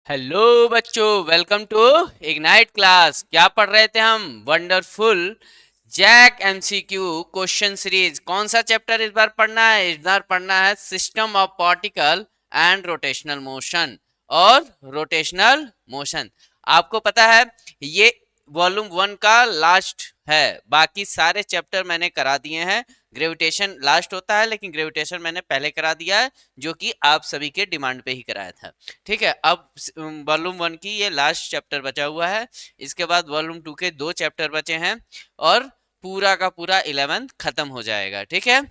Hello बच्चों, welcome to ignite class. क्या पढ़ रहे थे हम? Wonderful JAC MCQ question series. कौन सा चैप्टर इस बार पढ़ना है? इस बार पढ़ना है system of particle and rotational motion और रोटेशनल मोशन। आपको पता है ये वॉल्यूम 1 का लास्ट है, बाकी सारे चैप्टर मैंने करा दिए हैं। ग्रेविटेशन लास्ट होता है, लेकिन ग्रेविटेशन मैंने पहले करा दिया है, जो कि आप सभी के डिमांड पे ही कराया था। ठीक है, अब वॉल्यूम 1 की ये लास्ट चैप्टर बचा हुआ है। इसके बाद वॉल्यूम 2 के 2 चैप्टर बचे हैं और पूरा का पूरा 11th खत्म हो जाएगा। ठीक है,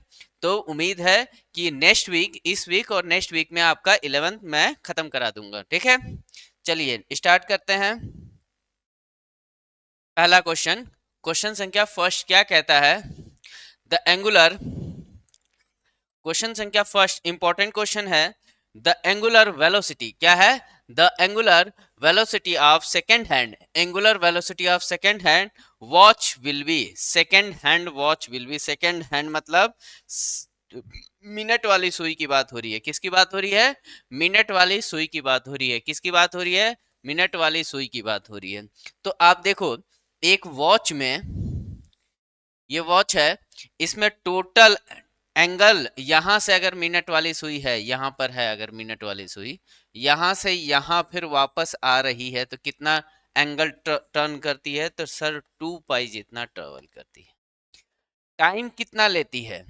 तो उम्मीद है कि नेक्स्ट वीक, इस वीक और नेक्स्ट वीक में आपका 11th मैं खत्म करा दूंगा। ठीक है, चलिए स्टार्ट करते हैं। पहला क्वेश्चन, क्वेश्चन संख्या फर्स्ट क्या कहता है? द एंगुलर, क्वेश्चन संख्या फर्स्ट इंपॉर्टेंट क्वेश्चन है। द एंगुलर वेलोसिटी क्या है? The angular velocity of second hand, angular velocity of second hand watch will be, second hand watch will be. Second hand मतलब minute वाली सुई की बात हो रही है। किसकी बात हो रही है? मिनट वाली सुई की बात हो रही है। किसकी बात हो रही है? मिनट वाली सुई की बात हो रही है। तो आप देखो, एक वॉच में, ये वॉच है, इसमें टोटल एंगल, यहां से अगर मिनट वाली सुई है, यहां पर है अगर मिनट वाली सुई, यहां से यहां फिर वापस आ रही है, तो कितना एंगल टर्न करती है? तो सर 2 पाई जितना ट्रेवल करती है। टाइम कितना लेती है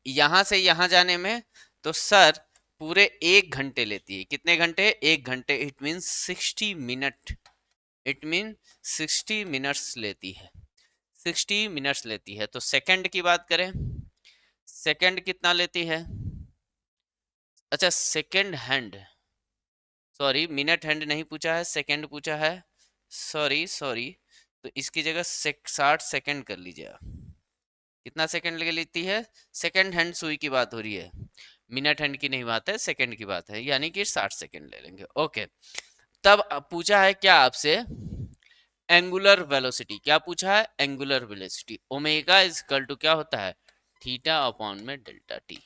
यहां से यहां जाने में? तो सर पूरे 1 घंटे लेती है। कितने घंटे? 1 घंटे। It mean 60 minute. It mean 60 minutes लेती है। 60 मिनट्स लेती है। तो सेकंड की बात करें, सेकंड कितना लेती है? अच्छा, second hand, sorry minute hand नहीं पूछा है, सेकंड पूछा है। सॉरी सॉरी, तो इसकी जगह 60 सेकंड कर लीजिए आप। कितना सेकंड लगे लेती है? सेकंड हैंड सुई की बात हो रही है, मिनट हैंड की नहीं बात है, सेकंड की बात है, यानी कि 60 सेकंड ले लेंगे। ओके, तब पूछा है क्या आपसे? Angular velocity. क्या पूछा है? Angular velocity. Omega is equal to क्या होता है? थीटा अपॉन में delta T,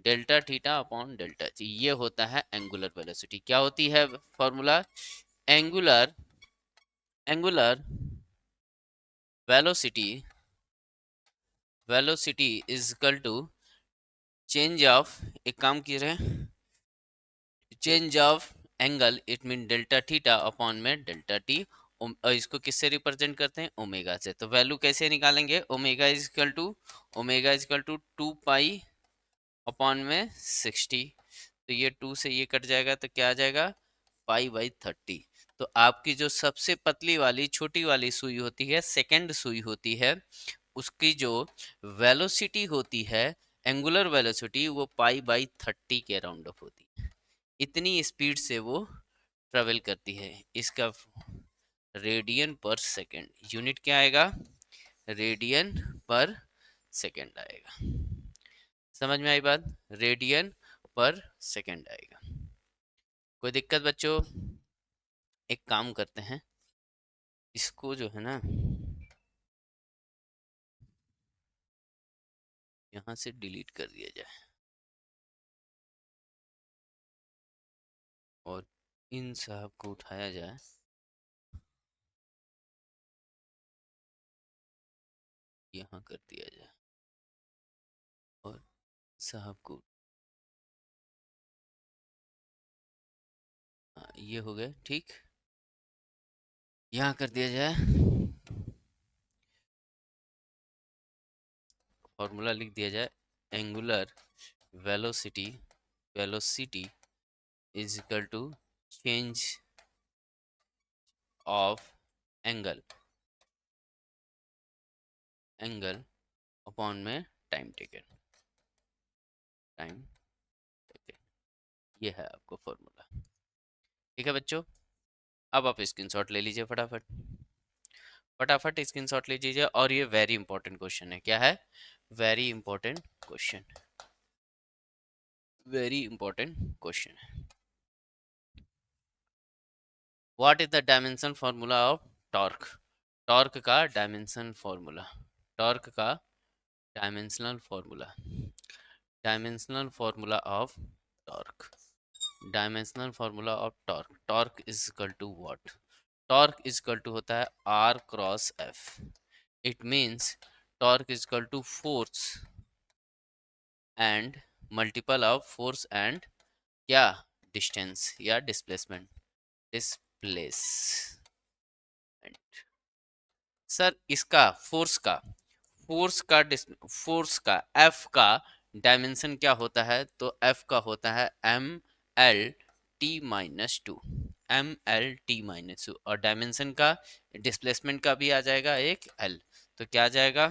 delta theta upon delta T, ये होता है एंगुलर वेलोसिटी। क्या होती है formula? Angular, angular velocity, velocity is equal to change of, एक काम कीजिए, change of angle, it mean delta theta upon में डेल्टा टी। और इसको किससे रिप्रेजेंट करते हैं? ओमेगा से। तो वैल्यू कैसे निकालेंगे? Omega is equal to, omega is equal to 2 pi upon में 60। तो ये 2 से ये कट जाएगा, तो क्या आ जाएगा? पाई/30। तो आपकी जो सबसे पतली वाली छोटी वाली सुई होती है, सेकेंड सुई होती है, उसकी जो वेलोसिटी होती है, एंगुलर वेलोसिटी, वो पाई/30 के राउंड ऑफ होती है। इतनी स्पीड से वो ट्रेवल करती है। इसका रेडियन पर सेकेंड, यूनिट क्या आएगा? रेडियन पर सेकेंड आएगा। समझ में आई बात? रेडियन पर सेकेंड आएगा। कोई दिक्कत बच्चों? एक काम करते हैं, इसको जो है ना यहाँ से डिलीट कर दिया जाए और इन साहब को उठाया जाए। यहाँ कर दिया जाए और साहब को, हाँ ये हो गए ठीक। यहाँ कर दिया जाए, फॉर्मूला लिख दिया जाए। Angular velocity, velocity is equal to change of angle, angle upon में टाइम टेकन, टाइम टेकन। ये है आपको फॉर्मूला। ठीक है बच्चों, अब आप स्क्रीनशॉट ले लीजिए फटाफट, फटाफट स्क्रीनशॉट ले लीजिए। और ये वेरी इंपॉर्टेंट क्वेश्चन है। क्या है? Very important question, very important question है। What is the dimension formula of torque? Torque का डायमेंशन फॉर्मूला, टॉर्क का dimensional formula, dimensional formula of torque. Dimensional formula of torque, torque is equal to what? Torque is equal to होता है R cross F. It means torque is equal to force and multiple of force and क्या, distance या displacement, displacement. Sir इसका force का F का dimension क्या होता है? तो एफ का होता है mL t-2, mL t-2, और डायमेंशन का डिस्प्लेसमेंट का भी आ जाएगा एक एल। तो क्या आ जाएगा?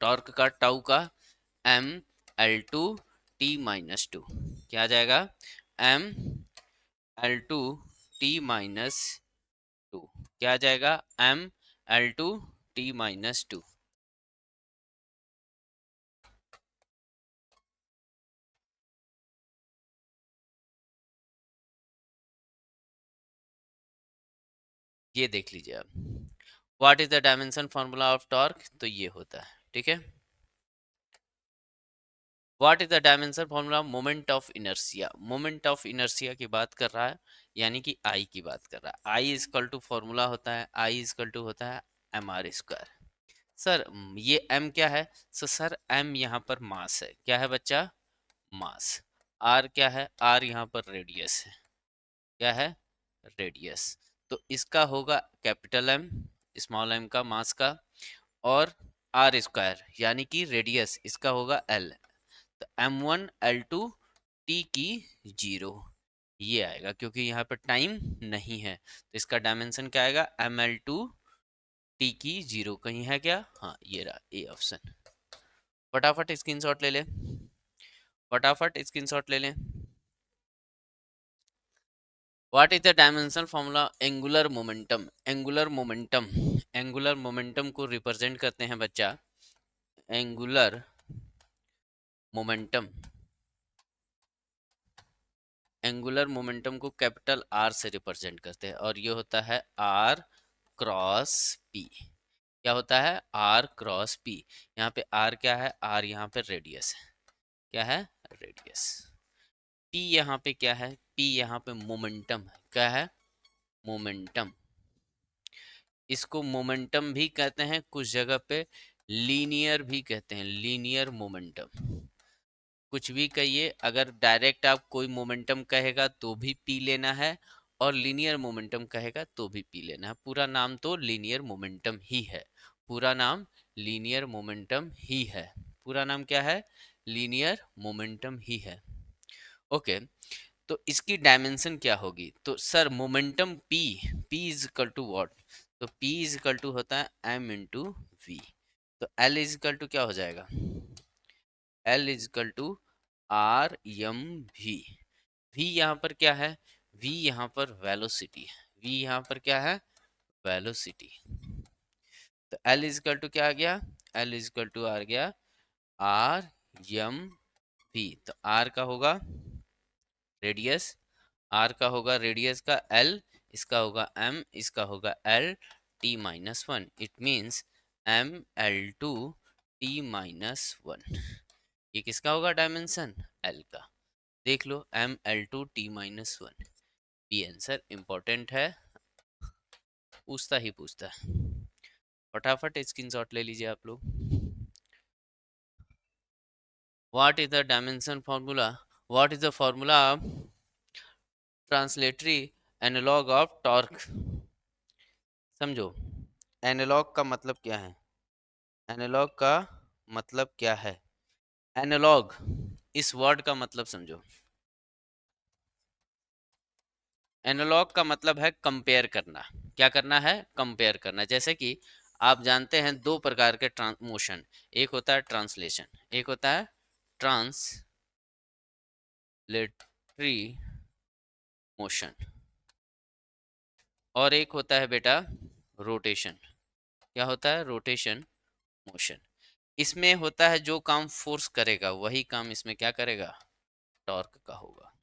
टॉर्क का टाउ का mL2t-2, क्या आ जाएगा? mL2t-2, क्या आ जाएगा? mL2t-2। ये देख लीजिए आप, what is the dimension formula of torque? तो ये होता है, ठीक है। What is the dimension formula moment of inertia? Moment of inertia की बात कर रहा है, यानी कि आई की बात कर रहा है। आई इज इक्वल टू फॉर्मूला होता है, आई इज इक्वल टू होता है mr²। सर ये m क्या है? सर m यहाँ पर मास है, क्या है बच्चा? मास। r क्या है? r यहाँ पर रेडियस है, क्या है? रेडियस। तो इसका होगा कैपिटल एम, स्मॉल एम का मास का, और r² यानी कि रेडियस इसका होगा l। तो m1 l2 t की 0, ये आएगा, क्योंकि यहाँ पर टाइम नहीं है तो इसका डायमेंशन क्या आएगा? ml2 t की 0 कहीं है क्या? हाँ ये रहा ए ऑप्शन। फटाफट स्क्रीनशॉट ले लें, फटाफट स्क्रीनशॉट ले लें। What is the dimensional formula angular momentum? Angular momentum, angular momentum को रिप्रेजेंट करते हैं बच्चा, एंगुलर मोमेंटम, एंगुलर मोमेंटम को कैपिटल आर से रिप्रेजेंट करते हैं, और ये होता है आर क्रॉस पी। क्या होता है? R cross P. यहाँ पे आर क्या है? आर यहाँ पे रेडियस है, क्या है? रेडियस। पी यहाँ पे क्या है? पी यहाँ पे मोमेंटम है, क्या है? मोमेंटम। इसको मोमेंटम भी कहते हैं, कुछ जगह पे लीनियर भी कहते हैं, लीनियर मोमेंटम। कुछ भी कहिए, अगर डायरेक्ट आप कोई मोमेंटम कहेगा तो भी पी लेना है, और लीनियर मोमेंटम कहेगा तो भी पी लेना है। पूरा नाम तो लीनियर मोमेंटम ही है, पूरा नाम लीनियर मोमेंटम ही है। पूरा नाम क्या है? लीनियर मोमेंटम ही है। ओके, तो इसकी डायमेंशन क्या होगी? तो sir momentum p, p is equal to what? तो p इज इक्वल टू होता है m इंटू वी। तो l इज इक्वल टू क्या हो जाएगा? l is equal to R M V. v यहाँ पर क्या है? v यहाँ पर वेलोसिटी है, v यहाँ पर क्या है? वेलोसिटी। तो l इज इक्वल टू क्या आ गया? l इज इक्वल टू आ गया आर एम वी। तो r का होगा रेडियस, r का होगा रेडियस का l, इसका होगा m, इसका होगा l t-1। It means mL2t-1। ये किसका होगा डायमेंशन? l का। देख लो mL2t-1। ये आंसर इंपॉर्टेंट है, पूछता ही पूछता है। फटाफट स्क्रीनशॉट ले लीजिए आप लोग। What is the dimension formula, what is the formula translatory analogue of torque? समझो, एनालॉग का मतलब क्या है? एनालॉग का मतलब क्या है? एनालॉग इस वर्ड का मतलब समझो। एनालॉग का मतलब है कंपेयर करना। क्या करना है? कंपेयर करना। जैसे कि आप जानते हैं दो प्रकार के मोशन, एक होता है ट्रांसलेशन, एक होता है ट्रांसलेटरी मोशन, और एक होता है बेटा रोटेशन। क्या होता है? Rotation motion. इसमें होता है जो काम फोर्स करेगा वही काम इसमें क्या करेगा? टॉर्क का होगा।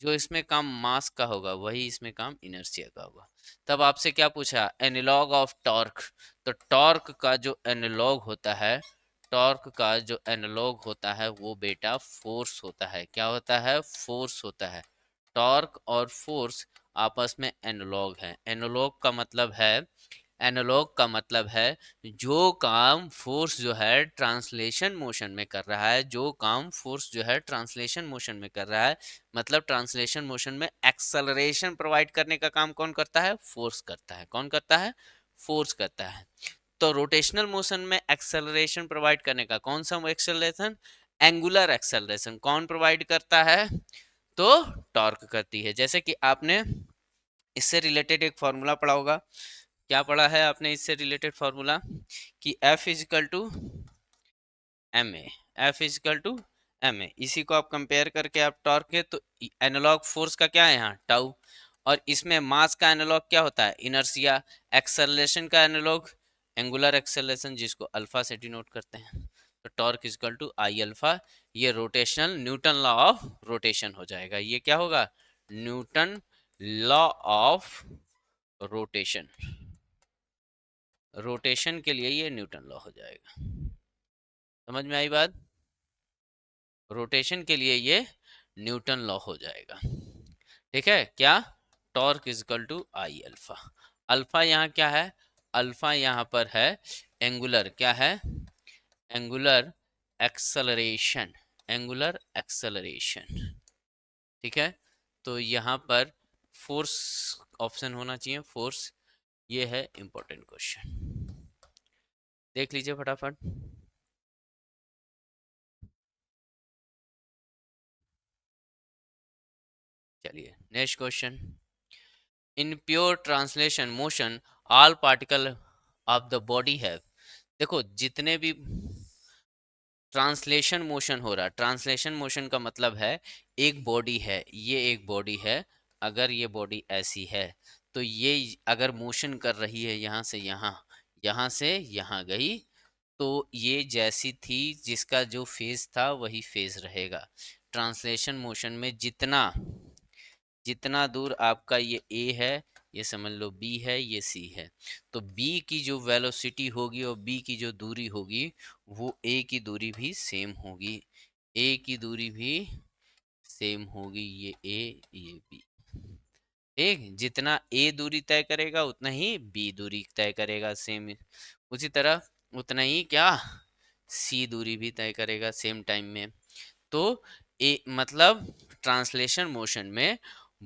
जो इसमें काम मास का होगा वही इसमें काम इनर्शिया का होगा। तब आपसे क्या पूछा? Analogue of torque. तो टॉर्क का जो एनालॉग होता है, टॉर्क का जो एनालॉग होता है वो बेटा फोर्स होता है। क्या होता है? फोर्स होता है। टॉर्क और फोर्स आपस में एनालॉग है। एनालॉग का मतलब है जो काम फोर्स जो है ट्रांसलेशन मोशन में कर रहा है, जो काम फोर्स जो है ट्रांसलेशन मोशन में कर रहा है, मतलब ट्रांसलेशन मोशन में एक्सेलरेशन प्रोवाइड करने का काम कौन करता है? फोर्स करता है। कौन करता है? फोर्स करता है। तो रोटेशनल मोशन में एक्सेलरेशन प्रोवाइड करने का कौन सा एक्सेलरेशन? Angular acceleration. कौन प्रोवाइड करता है? तो टॉर्क करती है। जैसे कि आपने इससे रिलेटेड एक फॉर्मूला पढ़ा होगा। क्या पढ़ा है आपने इससे रिलेटेड फॉर्मूला? कि F is equal to M A, F is equal to M A. इसी को आप कंपेयर करके आप टॉर्क के, तो एनालॉग फोर्स का क्या है यहाँ? टाउ। और इसमें मास का एनालॉग क्या होता है? इनर्शिया। एक्सेलरेशन का एनालॉग एंगुलर एक्सेलरेशन, जिसको अल्फा से डिनोट करते हैं। तो torque is equal to I alpha. ये rotational Newton law of rotation हो जाएगा। ये क्या होगा? Newton law of rotation. Rotation के लिए ये न्यूटन लॉ हो जाएगा। समझ में आई बात? रोटेशन के लिए ये न्यूटन लॉ हो जाएगा। ठीक है क्या? Torque is equal to I alpha. Alpha यहाँ क्या है? अल्फा यहाँ पर है एंगुलर, क्या है? Angular acceleration. Angular acceleration. ठीक है, तो यहाँ पर फोर्स ऑप्शन होना चाहिए, फोर्स। ये है इंपॉर्टेंट क्वेश्चन, देख लीजिए फटाफट। चलिए next question. In pure translation motion all particle of the body have. देखो जितने भी ट्रांसलेशन मोशन हो रहा, ट्रांसलेशन मोशन का मतलब है एक बॉडी है, ये एक बॉडी है। अगर ये बॉडी ऐसी है तो ये अगर मोशन कर रही है यहाँ से यहाँ, यहाँ से यहाँ गई, तो ये जैसी थी जिसका जो फेज था वही फेज रहेगा। ट्रांसलेशन मोशन में जितना जितना दूर आपका ये ए है, ये समझ लो बी है, ये सी है, तो बी की जो वेलोसिटी होगी और बी की जो दूरी होगी वो ए की दूरी भी सेम होगी। ए की दूरी भी सेम होगी, ये ए ये बी। ठीक, जितना ए दूरी तय करेगा उतना ही बी दूरी तय करेगा सेम। उसी तरह उतना ही क्या, सी दूरी भी तय करेगा सेम टाइम में। तो ए मतलब ट्रांसलेशन मोशन में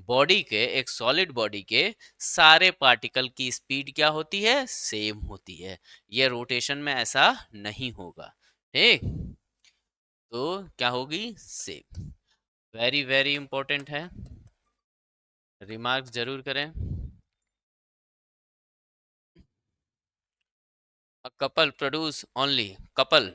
बॉडी के, एक सॉलिड बॉडी के सारे पार्टिकल की स्पीड क्या होती है? सेम होती है। ये रोटेशन में ऐसा नहीं होगा। ठीक, तो क्या होगी? सेम। वेरी वेरी इंपॉर्टेंट है, रिमार्क जरूर करें। Couple produce only. Couple,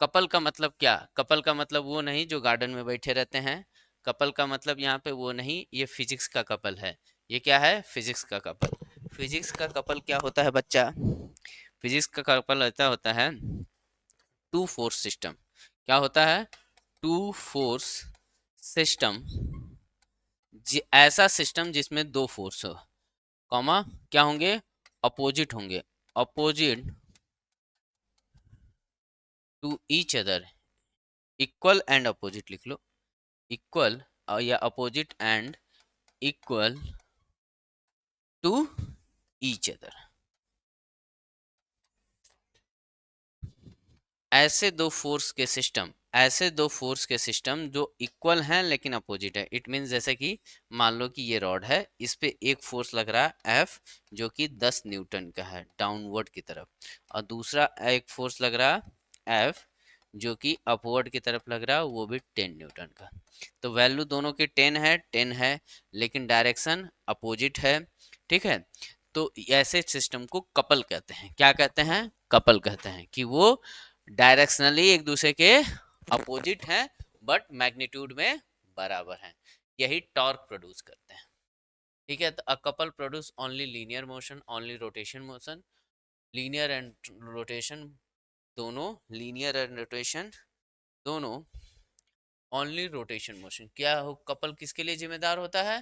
couple का मतलब क्या? कपल का मतलब वो नहीं जो गार्डन में बैठे रहते हैं। कपल का मतलब यहाँ पे वो नहीं, ये फिजिक्स का कपल है। ये क्या है? फिजिक्स का कपल। फिजिक्स का कपल क्या होता है बच्चा? फिजिक्स का कपल ऐसा होता है टू फोर्स सिस्टम। क्या होता है? Two force system. ऐसा सिस्टम जिसमें दो फोर्स हो, कॉमा क्या होंगे? अपोजिट होंगे। Opposite to each other. Equal and opposite लिख लो। इक्वल या opposite and equal to each other. ऐसे दो फोर्स के सिस्टम, ऐसे दो फोर्स के सिस्टम जो इक्वल हैं लेकिन अपोजिट है। इट मीन जैसे कि मान लो कि ये रॉड है, इस पे एक फोर्स लग रहा है एफ जो कि 10 न्यूटन का है डाउनवर्ड की तरफ, और दूसरा एक फोर्स लग रहा है एफ जो कि अपवर्ड की तरफ लग रहा है, वो भी 10 न्यूटन का। तो वैल्यू दोनों की 10 है, 10 है, लेकिन डायरेक्शन अपोजिट है। ठीक है, तो ऐसे सिस्टम को कपल कहते हैं। क्या कहते हैं? कपल कहते हैं, कि वो डायरेक्शनली एक दूसरे के अपोजिट हैं बट मैग्नीट्यूड में बराबर हैं। यही टॉर्क प्रोड्यूस करते हैं। ठीक है, तो a couple produce only linear motion, only rotation motion. Linear and rotation दोनों, लीनियर एंड रोटेशन दोनों, ओनली रोटेशन मोशन। क्या हो, कपल किसके लिए जिम्मेदार होता है?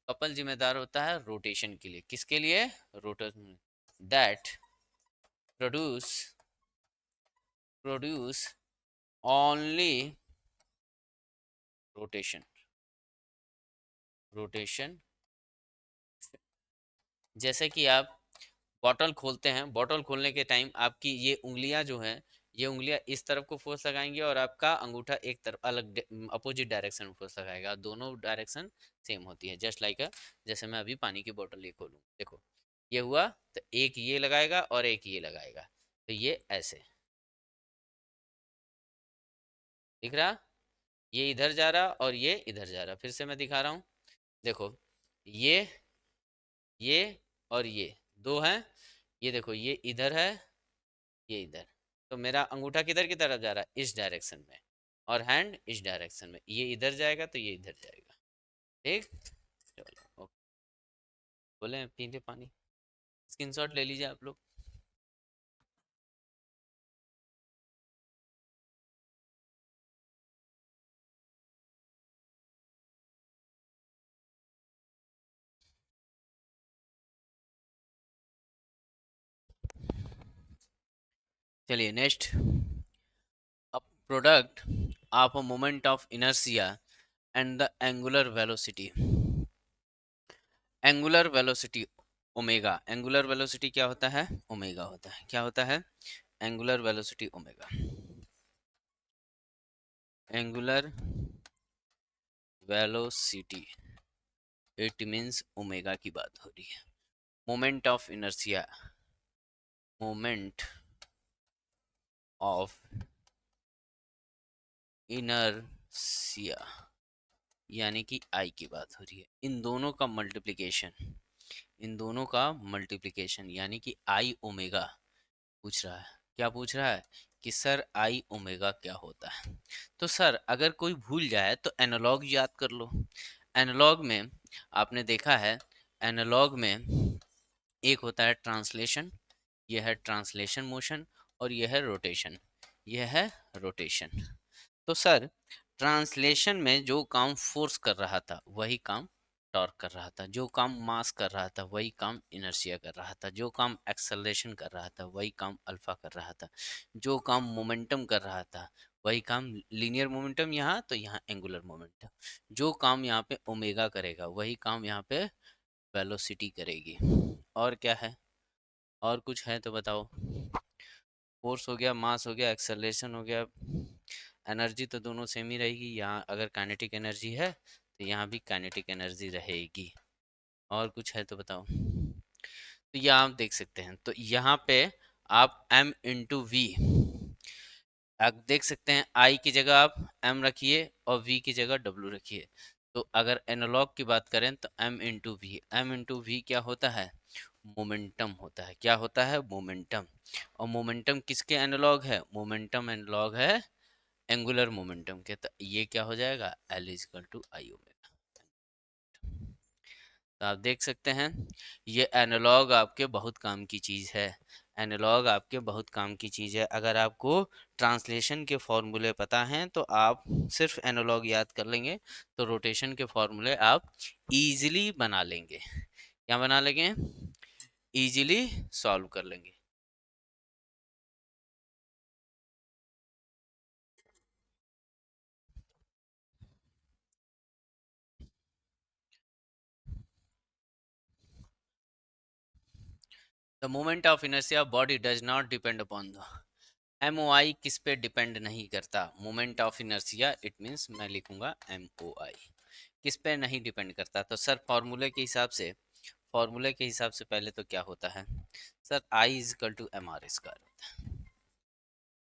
कपल जिम्मेदार होता है रोटेशन के लिए। किसके लिए? Rotation. That produce produce only rotation. Rotation. जैसे कि आप बॉटल खोलते हैं, बॉटल खोलने के टाइम आपकी ये उंगलियां जो हैं, ये उंगलियां इस तरफ को फोर्स लगाएंगी और आपका अंगूठा एक तरफ अलग अपोजिट डायरेक्शन में फोर्स लगाएगा, दोनों डायरेक्शन सेम होती है। जस्ट लाइक जैसे मैं अभी पानी की बोतल ये खोलूं, देखो ये हुआ, तो एक ये लगाएगा और एक ये लगाएगा, तो ये ऐसे दिख रहा, ये इधर जा रहा और ये इधर जा रहा। फिर से मैं दिखा रहा हूँ, देखो ये और ये दो हैं, ये देखो ये इधर है, ये इधर, तो मेरा अंगूठा किधर की तरफ जा रहा है, इस डायरेक्शन में, और हैंड इस डायरेक्शन में, ये इधर जाएगा तो ये इधर जाएगा। ठीक, चलो ओके। बोले पीते पानी, स्क्रीनशॉट ले लीजिए आप लोग। चलिए next, a product of a moment of inertia and the angular velocity। Angular velocity omega, angular velocity क्या होता है, ओमेगा होता है। क्या होता है, angular velocity omega. Angular velocity, it means omega की बात हो रही है। Moment of inertia, moment of inertia यानी कि आई की बात हो रही है। इन दोनों का मल्टीप्लिकेशन, इन दोनों का मल्टीप्लिकेशन यानी कि आई ओमेगा पूछ रहा है। क्या पूछ रहा है कि सर आई ओमेगा क्या होता है। तो सर अगर कोई भूल जाए तो एनालॉग याद कर लो। एनालॉग में आपने देखा है, एनालॉग में एक होता है ट्रांसलेशन, यह है ट्रांसलेशन मोशन, और यह है रोटेशन, यह है रोटेशन। तो सर ट्रांसलेशन में जो काम फोर्स कर रहा था वही काम टॉर्क कर रहा था, जो काम मास कर रहा था वही काम इनर्शिया कर रहा था, जो काम एक्सेलरेशन कर रहा था वही काम अल्फा कर रहा था, जो काम मोमेंटम कर रहा था वही काम लीनियर मोमेंटम, यहाँ तो यहाँ एंगुलर मोमेंटम, जो काम यहाँ पे ओमेगा करेगा वही काम यहाँ पे वेलोसिटी करेगी। और क्या है, और कुछ है तो बताओ। फोर्स हो गया, मास हो गया, एक्सेलरेशन हो गया, एनर्जी तो दोनों सेम ही रहेगी। यहाँ अगर काइनेटिक एनर्जी है तो यहाँ भी काइनेटिक एनर्जी रहेगी। और कुछ है तो बताओ। तो यहाँ आप देख सकते हैं, तो यहाँ पे आप m इंटू वी, आप देख सकते हैं I की जगह आप m रखिए और V की जगह W रखिए। तो अगर एनालॉग की बात करें तो m into V, m into V क्या होता है, मोमेंटम होता है। क्या होता है, मोमेंटम। और मोमेंटम किसके एनालॉग है, मोमेंटम एनालॉग है एंगुलर मोमेंटम के। तो ये क्या हो जाएगा, L is equal to I omega. तो आप देख सकते हैं ये एनालॉग आपके बहुत काम की चीज़ है, एनालॉग आपके बहुत काम की चीज़ है। अगर आपको ट्रांसलेशन के फॉर्मूले पता हैं तो आप सिर्फ एनालॉग याद कर लेंगे तो रोटेशन के फॉर्मूले आप इजीली बना लेंगे। क्या बना लेंगे, इजीली सॉल्व कर लेंगे। The moment of inertia body does not depend upon the, M O I किस पे डिपेंड नहीं करता, moment of inertia it means मैं लिखूंगा एम ओ आई, किस पे नहीं डिपेंड करता। तो सर फॉर्मूले के हिसाब से, फॉर्मूले के हिसाब से पहले तो क्या होता है sir, I is equal to M R square होता है।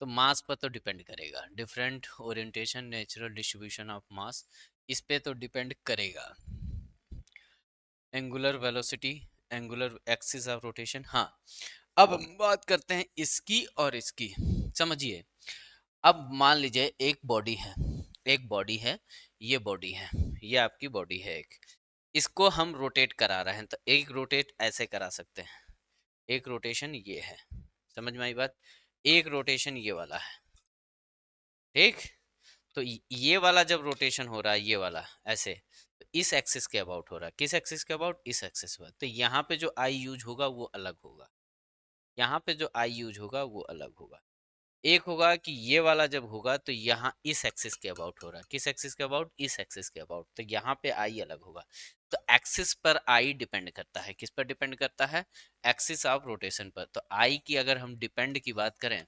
तो मास पर तो डिपेंड करेगा, different orientation natural distribution of mass, इस पे तो डिपेंड करेगा। Angular velocity, angular axis of rotation, हाँ। अब हम बात करते हैं इसकी और इसकी, समझिए। अब मान लीजिए एक बॉडी है, एक बॉडी है, ये बॉडी है, ये आपकी बॉडी है एक, इसको हम रोटेट करा रहे हैं। तो एक रोटेट ऐसे करा सकते हैं, एक रोटेशन ये है, समझ में आई बात, एक रोटेशन ये वाला है, ठीक। तो ये वाला जब रोटेशन हो रहा है, ये वाला ऐसे, तो इस एक्सिस के अबाउट हो रहा है, किस एक्सिस के अबाउट, इस एक्सिस पर। तो यहाँ पे जो आई यूज होगा वो अलग होगा, यहाँ पे जो आई यूज होगा वो अलग होगा। एक होगा कि ये वाला जब होगा तो यहाँ इस एक्सिस के अबाउट हो रहा है, किस एक्सिस के अबाउट, इस एक्सिस के अबाउट, तो यहाँ पे आई अलग होगा। तो एक्सिस पर आई डिपेंड करता है, किस पर डिपेंड करता है, एक्सिस ऑफ रोटेशन पर। तो आई की अगर हम डिपेंड की बात करें,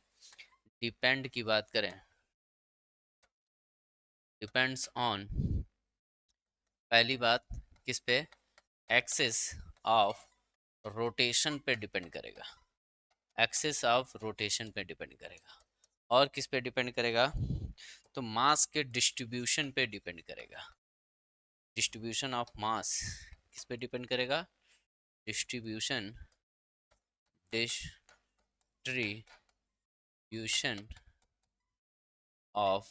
डिपेंड की बात करें, डिपेंड्स ऑन, पहली बात किस पे, एक्सिस ऑफ रोटेशन पे डिपेंड करेगा, एक्सिस ऑफ रोटेशन पे डिपेंड करेगा। और किस पे डिपेंड करेगा, तो मास के डिस्ट्रीब्यूशन पे डिपेंड करेगा, डिस्ट्रीब्यूशन ऑफ मास किस पे डिपेंड करेगा, डिस्ट्रीब्यूशन, डिस्ट्रीब्यूशन ऑफ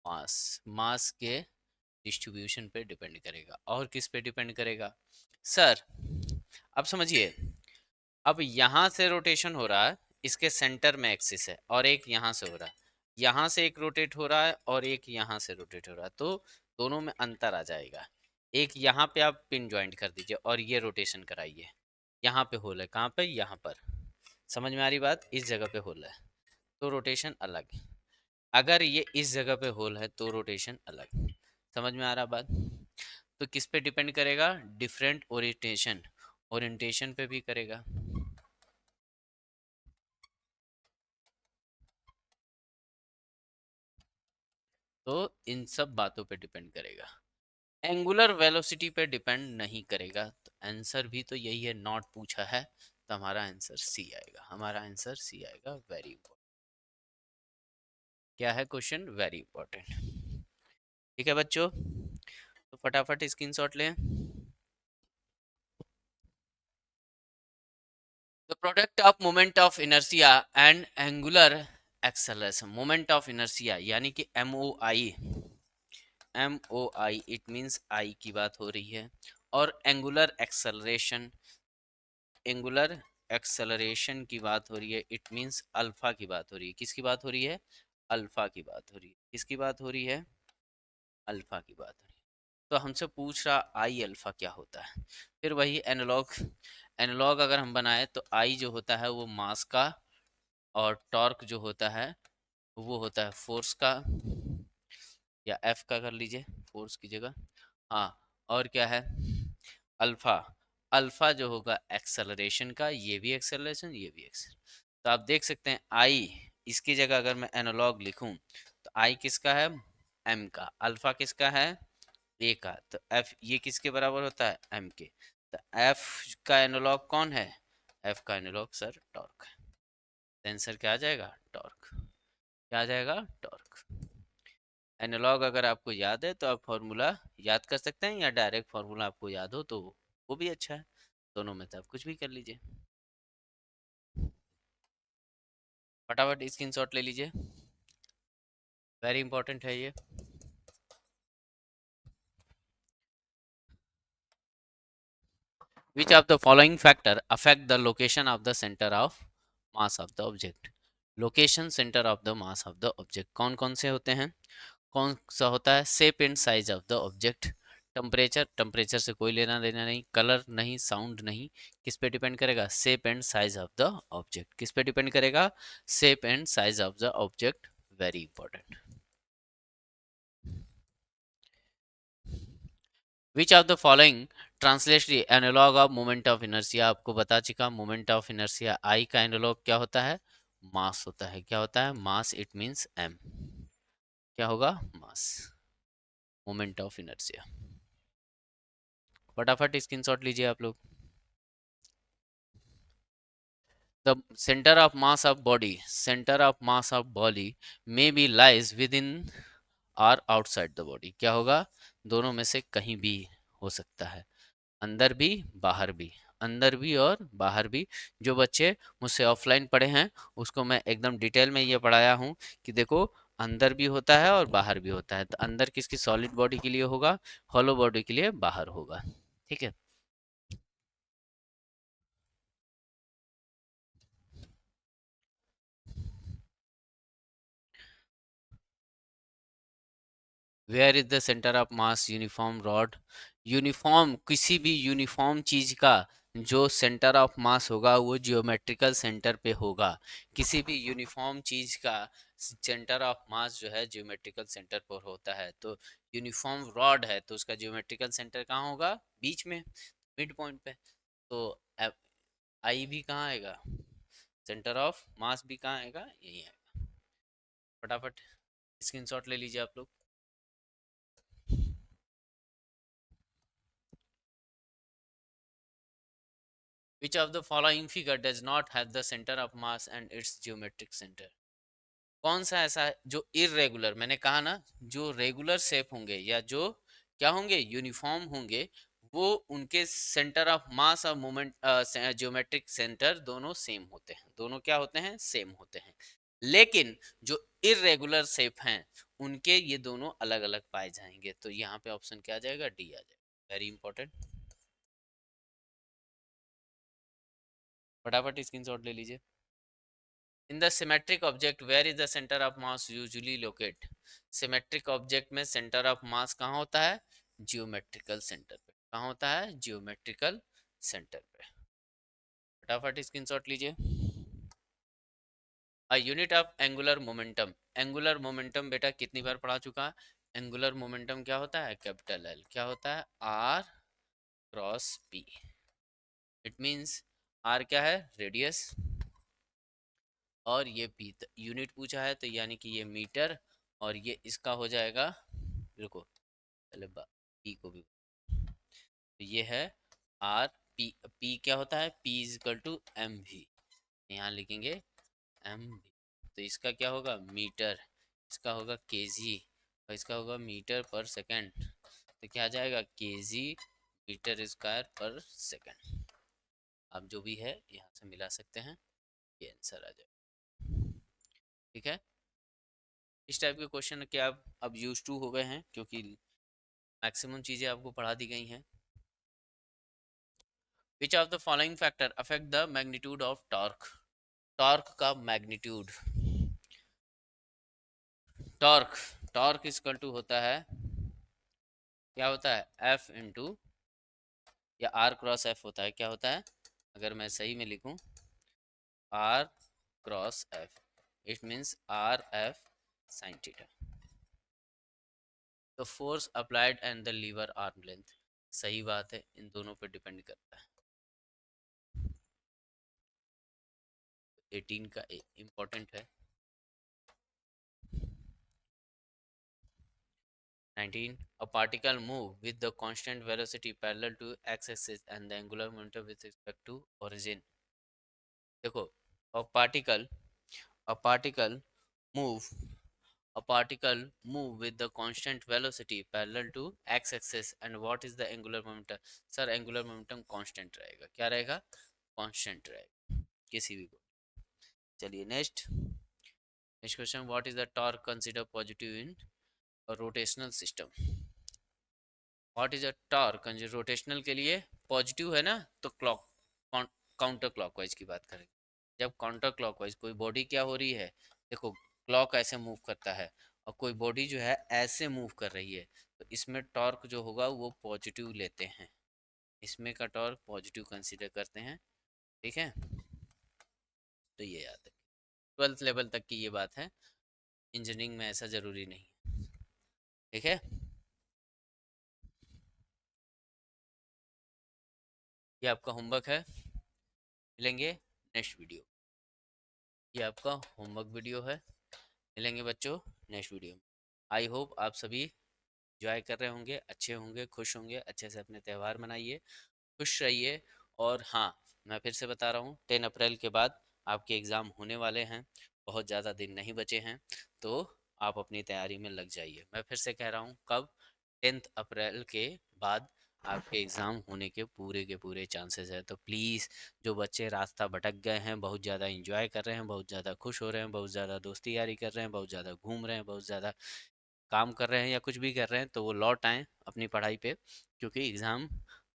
मास, मास के डिस्ट्रीब्यूशन पे डिपेंड करेगा। और किस पे डिपेंड करेगा सर, अब समझिए, अब यहां से रोटेशन हो रहा है, इसके सेंटर में एक्सिस है, और एक यहां से हो रहा है, यहां से एक रोटेट हो रहा है और एक यहां से रोटेट हो रहा है, तो दोनों में अंतर आ जाएगा। एक यहाँ पे आप पिन ज्वाइंट कर दीजिए और ये रोटेशन कराइए, यहाँ पे होल है, कहाँ पे, यहाँ पर, समझ में आ रही बात, इस जगह पे होल है तो रोटेशन अलग, अगर ये इस जगह पे होल है तो रोटेशन अलग, समझ में आ रहा बात। तो किस पे डिपेंड करेगा, डिफरेंट ओरिएंटेशन, ओरिएंटेशन पे भी करेगा। तो इन सब बातों पे डिपेंड करेगा, एंगुलर वेलोसिटी पे डिपेंड नहीं करेगा। तो आंसर भी तो यही है, नॉट पूछा है, तो हमारा आंसर सी आएगा, हमारा आंसर सी आएगा, वेरी इंपॉर्टेंट। क्या है क्वेश्चन, वेरी इंपॉर्टेंट। ठीक है बच्चों, तो फटाफट स्क्रीनशॉट लें। The product of moment of inertia and angular acceleration, moment of inertia यानी कि MOI, MOI it means I की बात हो रही है, और एंगुलर एक्सेलरेशन, एंगुलर एक्सेलरेशन की बात हो रही है, इट मींस अल्फा की बात हो रही है, किसकी बात हो रही है, अल्फा की बात हो रही है, किसकी बात हो रही है, अल्फा की बात हो रही है। तो हमसे पूछ रहा आई अल्फा क्या होता है, फिर वही एनालॉग, एनालॉग अगर हम बनाए तो आई जो होता है वो मास का, और टॉर्क जो होता है वो होता है फोर्स का, या एफ का कर लीजिए फोर्स की जगह, हाँ। और क्या है, अल्फा, अल्फा जो होगा एक्सेलरेशन का, ये भी एक्सेलरेशन, ये भी एक्सेलरेशन। तो आप देख सकते हैं आई, इसकी जगह अगर मैं एनालॉग लिखूं तो आई किसका है, एम का, अल्फा किसका है, ए का, तो एफ ये किसके बराबर होता है, एम के। तो एफ का एनालॉग कौन है, एफ का एनालॉग सर टॉर्क है। आंसर क्या आ जाएगा, टॉर्क, क्या आ जाएगा, टॉर्क। एनालॉग अगर आपको याद है तो आप फॉर्मूला याद कर सकते हैं, या डायरेक्ट फॉर्मूला आपको याद हो तो वो भी अच्छा है, दोनों में से आप कुछ भी कर लीजिए। फटाफट स्क्रीनशॉट ले लीजिए, वेरी इंपॉर्टेंट है ये। Which of the following factor affect the location of the center of mass of the object? Location centre of the mass of the object कौन कौन से होते हैं, कौन सा होता है, shape and size of the object, temperature, temperature से कोई लेना देना नहीं, कलर नहीं, साउंड नहीं, किस पे डिपेंड करेगा, shape and size of the object, किस पे डिपेंड करेगा, shape and size of the object, very important. Which of the following translate the analog of moment of inertia, आपको बता चुका, मोमेंट ऑफ इनर्शिया आई का analogue क्या होता है, मास होता है, क्या होता है, मास, इट मींस एम, क्या होगा, मास, मोमेंट ऑफ इनर्शिया। फटाफट स्क्रीनशॉट लीजिए आप लोग। The center of mass of body, center of mass of body may be lies within or outside the body, क्या होगा, दोनों में से कहीं भी हो सकता है, अंदर भी बाहर भी, अंदर भी और बाहर भी। जो बच्चे मुझसे ऑफलाइन पढ़े हैं उसको मैं एकदम डिटेल में ये पढ़ाया हूँ कि देखो अंदर भी होता है और बाहर भी होता है, तो अंदर किसकी, सॉलिड बॉडी के लिए होगा, हॉलो बॉडी के लिए बाहर होगा, ठीक है। Where is the centre of mass uniform rod, uniform, किसी भी यूनिफॉर्म चीज का जो सेंटर ऑफ मास होगा वो जियोमेट्रिकल सेंटर पे होगा। किसी भी यूनिफॉर्म चीज का सेंटर ऑफ मास जो है जियोमेट्रिकल सेंटर पर होता है। तो यूनिफॉर्म रॉड है तो उसका जियोमेट्रिकल सेंटर कहाँ होगा? बीच में, मिड पॉइंट पे। तो आई भी कहाँ आएगा? सेंटर ऑफ मास भी कहाँ आएगा? यही आएगा। फटाफट स्क्रीनशॉट ले लीजिए आप लोग। Which of the following figure does not have the center of mass and its geometric center? कौन सा ऐसा है जो इरेगुलर, मैंने कहा ना, जो रेगुलर शेप होंगे या जो क्या होंगे, यूनिफॉर्म होंगे, वो उनके सेंटर ऑफ मास और मोमेंट जियोमेट्रिक सेंटर दोनों सेम होते हैं। दोनों क्या होते हैं? सेम होते हैं। लेकिन जो इरेगुलर शेप हैं उनके ये दोनों अलग अलग पाए जाएंगे। तो यहाँ पे ऑप्शन क्या आ जाएगा? डी आ जाएगा। Very important. फटाफट स्क्रीनशॉट ले लीजिए। In the symmetric object where is the centre of mass usually locate? Symmetric object में सेंटर ऑफ मास कहाँ होता है? जियोमेट्रिकल सेंटर पे। कहाँ होता है? जियोमेट्रिकल सेंटर पे। फटाफट स्क्रीनशॉट लीजिए। A unit of angular momentum. Angular momentum बेटा कितनी बार पढ़ा चुका? एंगुलर मोमेंटम क्या होता है? Capital L. क्या होता है? R cross P. It means R क्या है? रेडियस, और ये पी यूनिट पूछा है तो यानी कि ये मीटर, और ये इसका हो जाएगा, रुको पहले पी को भी, तो ये है आर पी। पी क्या होता है? P is equal to M V. यहाँ लिखेंगे एम वी। तो इसका क्या होगा? मीटर। इसका होगा केजी, और इसका होगा मीटर पर सेकंड। तो क्या आ जाएगा? केजी मीटर स्क्वायर पर सेकंड। आप जो भी है यहाँ से मिला सकते हैं, ये आंसर आ जाएगा। ठीक है, इस टाइप के क्वेश्चन के आप अब यूज टू हो गए हैं क्योंकि मैक्सिमम चीज़ें आपको पढ़ा दी गई हैं। Which of the following factor affect the magnitude of torque? Torque का magnitude, torque, torque equal to होता है, क्या होता है? एफ इंटू, या आर क्रॉस एफ होता है। क्या होता है? अगर मैं सही में लिखूं, R cross F, it means R F sine theta. तो force applied and the lever arm length. सही बात है, इन दोनों पर डिपेंड करता है। 18 का इम्पोर्टेंट है। 19. A particle move with the constant velocity parallel to x-axis and the angular momentum with respect to origin. देखो, a particle, a particle move, a particle move with the constant velocity parallel to x-axis and what is the angular momentum? Sir angular momentum constant रहेगा। क्या रहेगा? constant रहेगा किसी भी को। चलिए next, next question, what is the torque consider positive in rotational system? What is a torque rotational के लिए पॉजिटिव है ना, तो क्लॉक काउंटर क्लॉकवाइज की बात करें। जब काउंटर क्लॉकवाइज कोई बॉडी क्या हो रही है, देखो क्लॉक ऐसे मूव करता है और कोई बॉडी जो है ऐसे मूव कर रही है, तो इसमें टॉर्क जो होगा वो पॉजिटिव लेते हैं। इसमें का टॉर्क पॉजिटिव कंसीडर करते हैं। ठीक है, तो ये याद है। 12th लेवल तक की ये बात है, इंजीनियरिंग में ऐसा जरूरी नहीं। ठीक है, ये आपका होमवर्क है, मिलेंगे नेक्स्ट वीडियो। ये आपका होमवर्क वीडियो है, मिलेंगे बच्चों नेक्स्ट वीडियो में। आई होप आप सभी एंजॉय कर रहे होंगे, अच्छे होंगे, खुश होंगे, अच्छे से अपने त्यौहार मनाइए, खुश रहिए। और हाँ, मैं फिर से बता रहा हूँ 10 अप्रैल के बाद आपके एग्ज़ाम होने वाले हैं, बहुत ज़्यादा दिन नहीं बचे हैं, तो आप अपनी तैयारी में लग जाइए। मैं फिर से कह रहा हूँ कब, 10 अप्रैल के बाद आपके एग्ज़ाम होने के पूरे चांसेस है। तो प्लीज़, जो बच्चे रास्ता भटक गए हैं, बहुत ज़्यादा इंजॉय कर रहे हैं, बहुत ज़्यादा खुश हो रहे हैं, बहुत ज़्यादा दोस्ती यारी कर रहे हैं, बहुत ज़्यादा घूम रहे हैं, बहुत ज़्यादा काम कर रहे हैं या कुछ भी कर रहे हैं, तो वो लौट आएँ अपनी पढ़ाई पे, क्योंकि एग्ज़ाम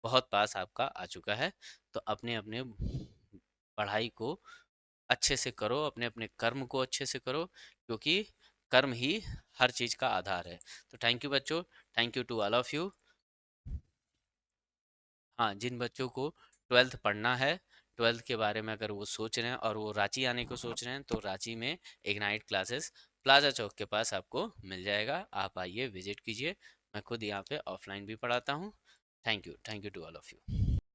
बहुत पास आपका आ चुका है। तो अपने अपने पढ़ाई को अच्छे से करो, अपने अपने कर्म को अच्छे से करो, क्योंकि कर्म ही हर चीज़ का आधार है। तो थैंक यू बच्चों, thank you to all of you. हाँ, जिन बच्चों को 12th पढ़ना है, 12th के बारे में अगर वो सोच रहे हैं और वो रांची आने को सोच रहे हैं, तो रांची में इग्नाइट क्लासेस प्लाजा चौक के पास आपको मिल जाएगा। आप आइए, विजिट कीजिए। मैं खुद यहाँ पे ऑफलाइन भी पढ़ाता हूँ। Thank you to all of you.